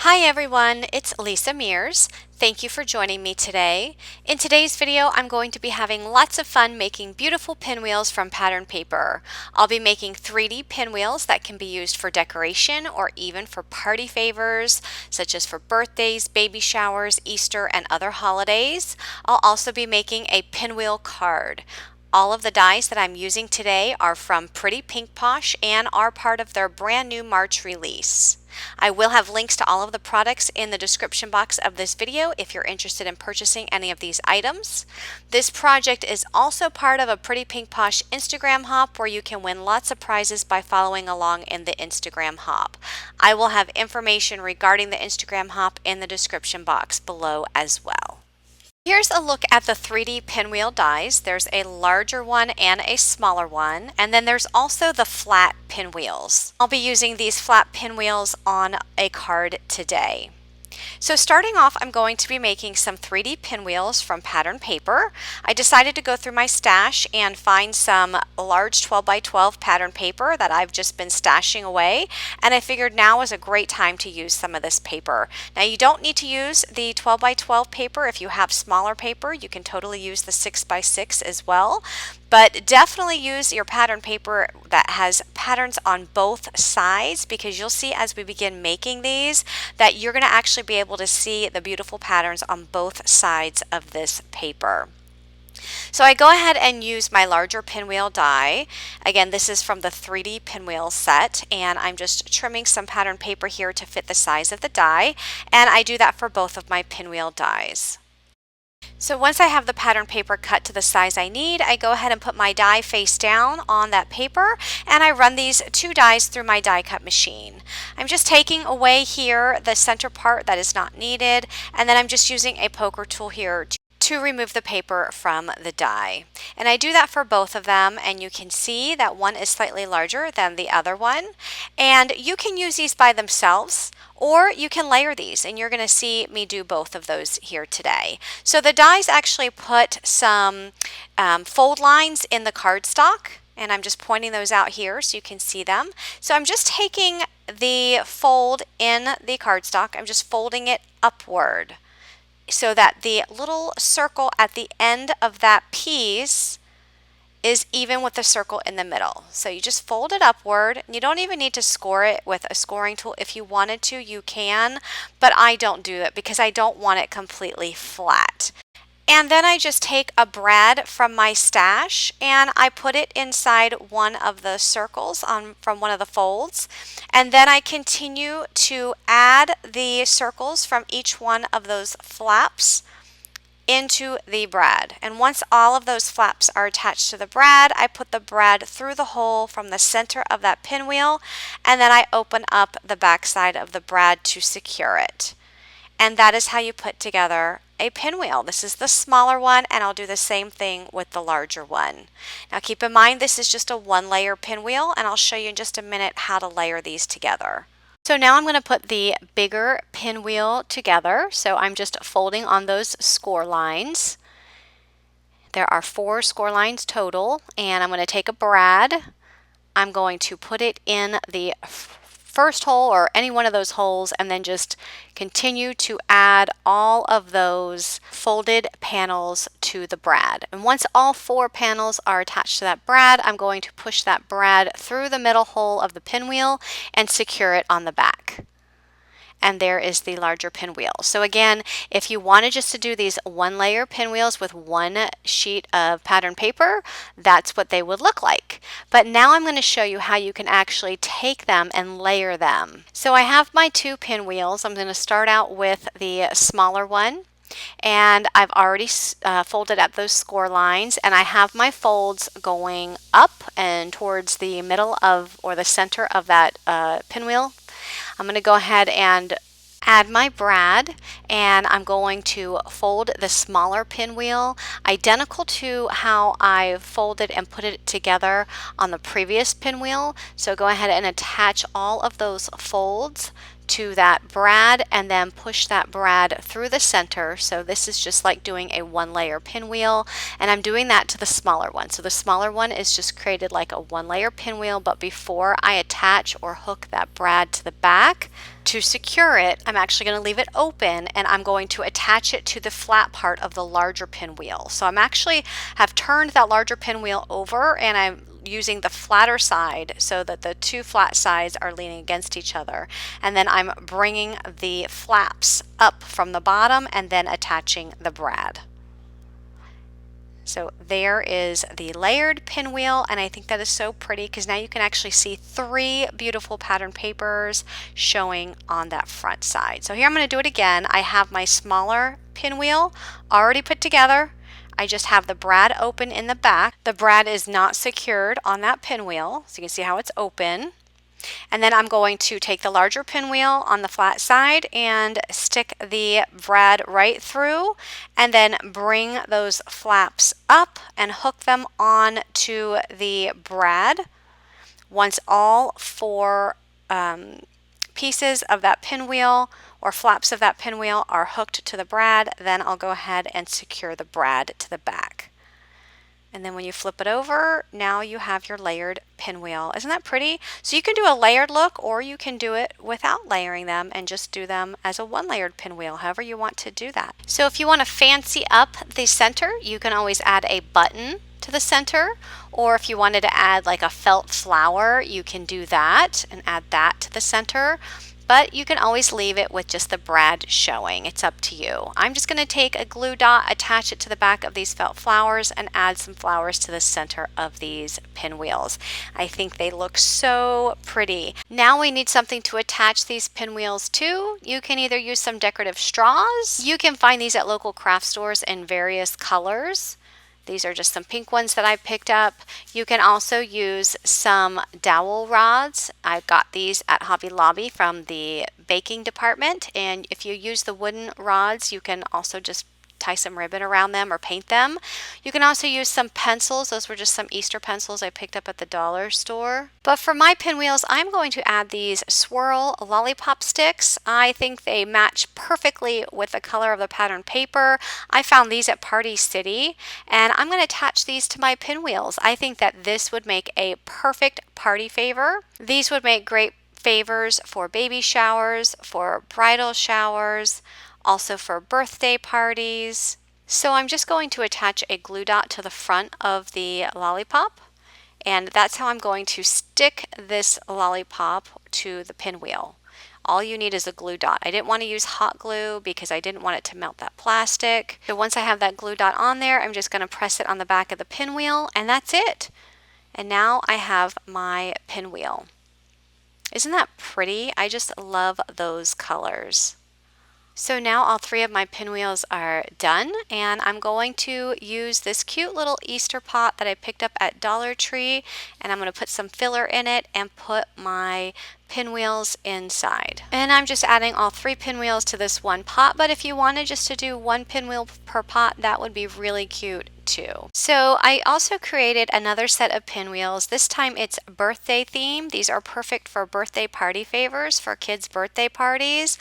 Hi everyone, it's Lisa Mears. Thank you for joining me today. In today's video, I'm going to be having lots of fun making beautiful pinwheels from pattern paper. I'll be making 3D pinwheels that can be used for decoration or even for party favors, such as for birthdays, baby showers, Easter, and other holidays. I'll also be making a pinwheel card. All of the dies that I'm using today are from Pretty Pink Posh and are part of their brand new March release. I will have links to all of the products in the description box of this video if you're interested in purchasing any of these items. This project is also part of a Pretty Pink Posh Instagram hop where you can win lots of prizes by following along in the Instagram hop. I will have information regarding the Instagram hop in the description box below as well. Here's a look at the 3D pinwheel dies. There's a larger one and a smaller one, and then there's also the flat pinwheels. I'll be using these flat pinwheels on a card today. So starting off, I'm going to be making some 3D pinwheels from pattern paper. I decided to go through my stash and find some large 12 by 12 pattern paper that I've just been stashing away, and I figured now was a great time to use some of this paper. Now you don't need to use the 12 by 12 paper. If you have smaller paper, you can totally use the 6 by 6 as well. But definitely use your pattern paper that has patterns on both sides, because you'll see as we begin making these that you're going to actually be able to see the beautiful patterns on both sides of this paper. So I go ahead and use my larger pinwheel die. Again, this is from the 3D pinwheel set, and I'm just trimming some pattern paper here to fit the size of the die, and I do that for both of my pinwheel dies. So once I have the pattern paper cut to the size I need, I go ahead and put my die face down on that paper, and I run these two dies through my die cut machine. I'm just taking away here the center part that is not needed, and then I'm just using a poker tool here to remove the paper from the die. And I do that for both of them, and you can see that one is slightly larger than the other one. And you can use these by themselves, or you can layer these, and you're going to see me do both of those here today. So the dies actually put some fold lines in the cardstock, and I'm just pointing those out here so you can see them. So I'm just taking the fold in the cardstock, I'm just folding it upward so that the little circle at the end of that piece is even with the circle in the middle. So you just fold it upward. You don't even need to score it with a scoring tool. If you wanted to, you can, but I don't do it because I don't want it completely flat. And then I just take a brad from my stash and I put it inside one of the circles from one of the folds. And then I continue to add the circles from each one of those flaps into the brad. And once all of those flaps are attached to the brad, I put the brad through the hole from the center of that pinwheel, and then I open up the back side of the brad to secure it. And that is how you put together a pinwheel. This is the smaller one, and I'll do the same thing with the larger one. Now keep in mind this is just a one layer pinwheel, and I'll show you in just a minute how to layer these together. So now I'm going to put the bigger pinwheel together. So I'm just folding on those score lines. There are 4 score lines total, and I'm going to take a brad. I'm going to put it in the first hole or any one of those holes, and then just continue to add all of those folded panels to the brad. And once all 4 panels are attached to that brad, I'm going to push that brad through the middle hole of the pinwheel and secure it on the back. And there is the larger pinwheel. So again, if you wanted just to do these one layer pinwheels with one sheet of pattern paper, that's what they would look like. But now I'm going to show you how you can actually take them and layer them. So I have my 2 pinwheels. I'm going to start out with the smaller one. And I've already folded up those score lines, and I have my folds going up and towards the middle of or the center of that pinwheel. I'm going to go ahead and add my brad, and I'm going to fold the smaller pinwheel identical to how I folded and put it together on the previous pinwheel. So go ahead and attach all of those folds to that brad and then push that brad through the center. So this is just like doing a 1-layer pinwheel, and I'm doing that to the smaller one. So the smaller one is just created like a 1-layer pinwheel, but before I attach or hook that brad to the back, to secure it, I'm actually going to leave it open and I'm going to attach it to the flat part of the larger pinwheel. So I'm actually have turned that larger pinwheel over and I'm using the flatter side so that the two flat sides are leaning against each other. And then I'm bringing the flaps up from the bottom and then attaching the brad. So there is the layered pinwheel, and I think that is so pretty because now you can actually see 3 beautiful pattern papers showing on that front side. So here I'm going to do it again. I have my smaller pinwheel already put together. I just have the brad open in the back. The brad is not secured on that pinwheel, so you can see how it's open. And then I'm going to take the larger pinwheel on the flat side and stick the brad right through and then bring those flaps up and hook them on to the brad. Once all 4 pieces of that pinwheel or flaps of that pinwheel are hooked to the brad, then I'll go ahead and secure the brad to the back. And then when you flip it over, now you have your layered pinwheel. Isn't that pretty? So you can do a layered look, or you can do it without layering them and just do them as a 1-layered pinwheel, however you want to do that. So if you want to fancy up the center, you can always add a button to the center, or if you wanted to add like a felt flower, you can do that and add that to the center. But you can always leave it with just the brad showing. It's up to you. I'm just going to take a glue dot, attach it to the back of these felt flowers, and add some flowers to the center of these pinwheels. I think they look so pretty. Now we need something to attach these pinwheels to. You can either use some decorative straws. You can find these at local craft stores in various colors. These are just some pink ones that I picked up. You can also use some dowel rods. I got these at Hobby Lobby from the baking department. And if you use the wooden rods, you can also just tie some ribbon around them or paint them. You can also use some pencils. Those were just some Easter pencils I picked up at the dollar store. But for my pinwheels, I'm going to add these swirl lollipop sticks. I think they match perfectly with the color of the pattern paper. I found these at Party City, and I'm going to attach these to my pinwheels. I think that this would make a perfect party favor. These would make great favors for baby showers, for bridal showers, also for birthday parties. So I'm just going to attach a glue dot to the front of the lollipop, and that's how I'm going to stick this lollipop to the pinwheel. All you need is a glue dot. I didn't want to use hot glue because I didn't want it to melt that plastic. So once I have that glue dot on there, I'm just going to press it on the back of the pinwheel, and that's it. And now I have my pinwheel. Isn't that pretty? I just love those colors. So now all 3 of my pinwheels are done, and I'm going to use this cute little Easter pot that I picked up at Dollar Tree, and I'm going to put some filler in it and put my pinwheels inside. And I'm just adding all 3 pinwheels to this one pot, but if you wanted just to do 1 pinwheel per pot, that would be really cute too. So I also created another set of pinwheels. This time it's birthday theme. These are perfect for birthday party favors for kids' birthday parties.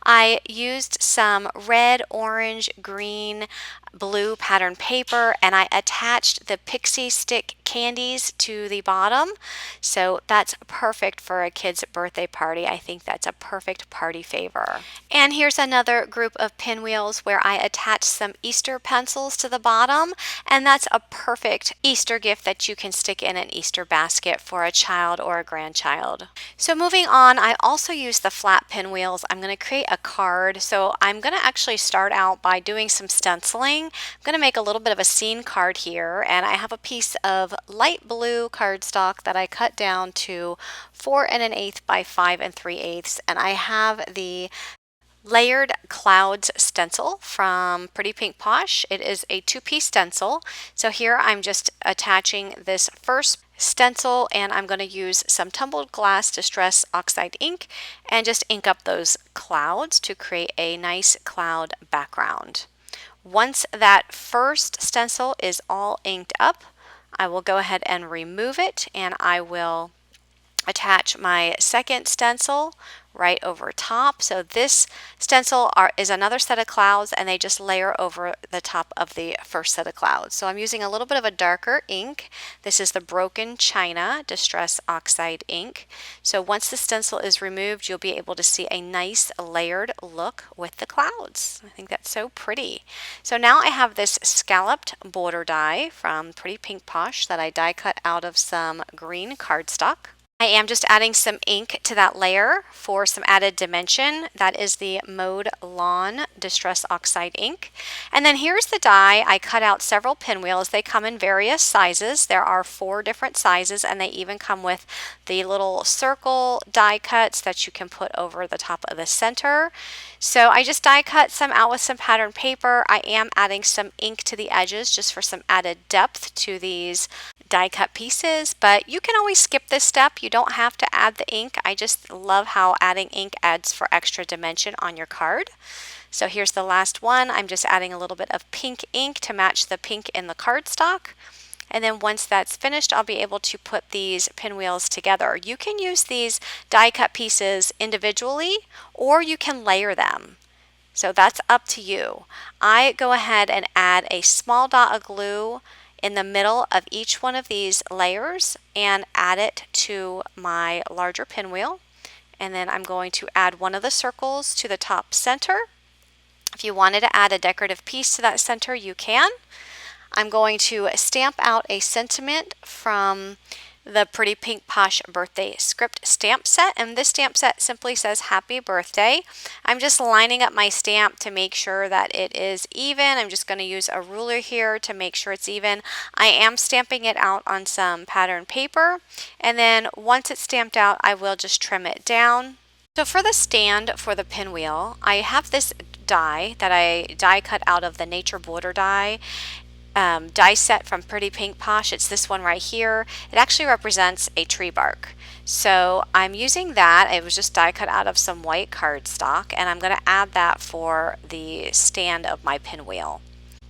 I used some red, orange, green, blue pattern paper, and I attached the pixie stick candies to the bottom. So that's perfect for a kid's birthday party. I think that's a perfect party favor. And here's another group of pinwheels where I attached some Easter pencils to the bottom, and that's a perfect Easter gift that you can stick in an Easter basket for a child or a grandchild. So moving on, I also used the flat pinwheels. I'm going to create a card. So I'm going to actually start out by doing some stenciling. I'm going to make a little bit of a scene card here, and I have a piece of light blue cardstock that I cut down to 4 1/8 by 5 3/8, and I have the Layered Clouds stencil from Pretty Pink Posh. It is a 2-piece stencil. So here I'm just attaching this first stencil, and I'm going to use some Tumbled Glass Distress Oxide ink and just ink up those clouds to create a nice cloud background. Once that first stencil is all inked up, I will go ahead and remove it, and I will attach my second stencil right over top. So this stencil is another set of clouds, and they just layer over the top of the first set of clouds. So I'm using a little bit of a darker ink. This is the Broken China Distress Oxide ink. So once the stencil is removed, you'll be able to see a nice layered look with the clouds. I think that's so pretty. So now I have this scalloped border die from Pretty Pink Posh that I die cut out of some green cardstock. I am just adding some ink to that layer for some added dimension. That is the Mowed Lawn Distress Oxide ink. And then here's the die. I cut out several pinwheels. They come in various sizes. There are 4 different sizes, and they even come with the little circle die cuts that you can put over the top of the center. So I just die cut some out with some pattern paper. I am adding some ink to the edges just for some added depth to these die cut pieces, but you can always skip this step. You don't have to add the ink. I just love how adding ink adds for extra dimension on your card. So here's the last one. I'm just adding a little bit of pink ink to match the pink in the cardstock. And then once that's finished, I'll be able to put these pinwheels together. You can use these die cut pieces individually, or you can layer them. So that's up to you. I go ahead and add a small dot of glue in the middle of each one of these layers and add it to my larger pinwheel. And then I'm going to add one of the circles to the top center. If you wanted to add a decorative piece to that center, you can. I'm going to stamp out a sentiment from the Pretty Pink Posh birthday script stamp set, and this stamp set simply says happy birthday. I'm just lining up my stamp to make sure that it is even. I'm just going to use a ruler here to make sure it's even. I am stamping it out on some pattern paper, and then once it's stamped out, I will just trim it down. So for the stand for the pinwheel, I have this die that I die cut out of the Nature Border die set from Pretty Pink Posh. It's this one right here. It actually represents a tree bark. So I'm using that. It was just die cut out of some white cardstock, and I'm going to add that for the stand of my pinwheel.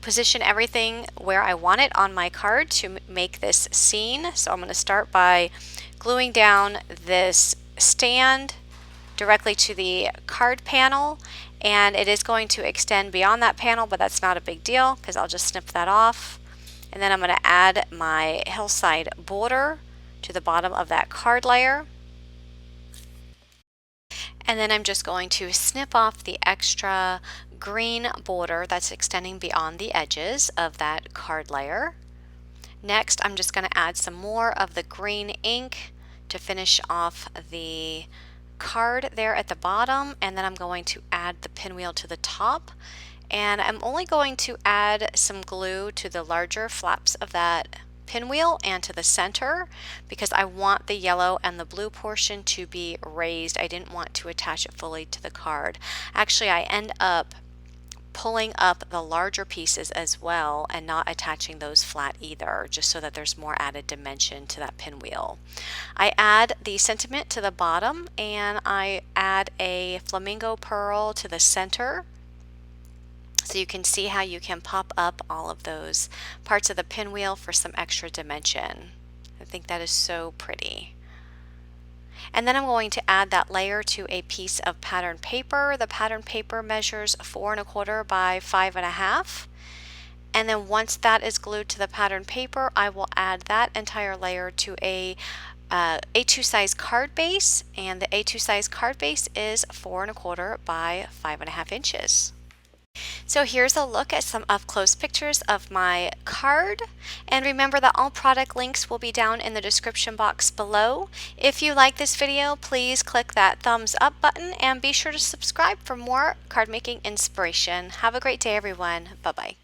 Position everything where I want it on my card to make this scene. So I'm going to start by gluing down this stand directly to the card panel, and it is going to extend beyond that panel, but that's not a big deal because I'll just snip that off. And then I'm going to add my hillside border to the bottom of that card layer. And then I'm just going to snip off the extra green border that's extending beyond the edges of that card layer. Next, I'm just going to add some more of the green ink to finish off the card there at the bottom, and then I'm going to add the pinwheel to the top, and I'm only going to add some glue to the larger flaps of that pinwheel and to the center because I want the yellow and the blue portion to be raised. I didn't want to attach it fully to the card. Actually, I end up pulling up the larger pieces as well and not attaching those flat either, just so that there's more added dimension to that pinwheel. I add the sentiment to the bottom, and I add a flamingo pearl to the center, so you can see how you can pop up all of those parts of the pinwheel for some extra dimension. I think that is so pretty. And then I'm going to add that layer to a piece of pattern paper. The pattern paper measures 4 1/4 by 5 1/2. And then once that is glued to the pattern paper, I will add that entire layer to a A2 size card base, and the A2 size card base is 4 1/4 by 5 1/2 inches. So here's a look at some up-close pictures of my card, and remember that all product links will be down in the description box below. If you like this video, please click that thumbs up button and be sure to subscribe for more card making inspiration. Have a great day, everyone. Bye-bye.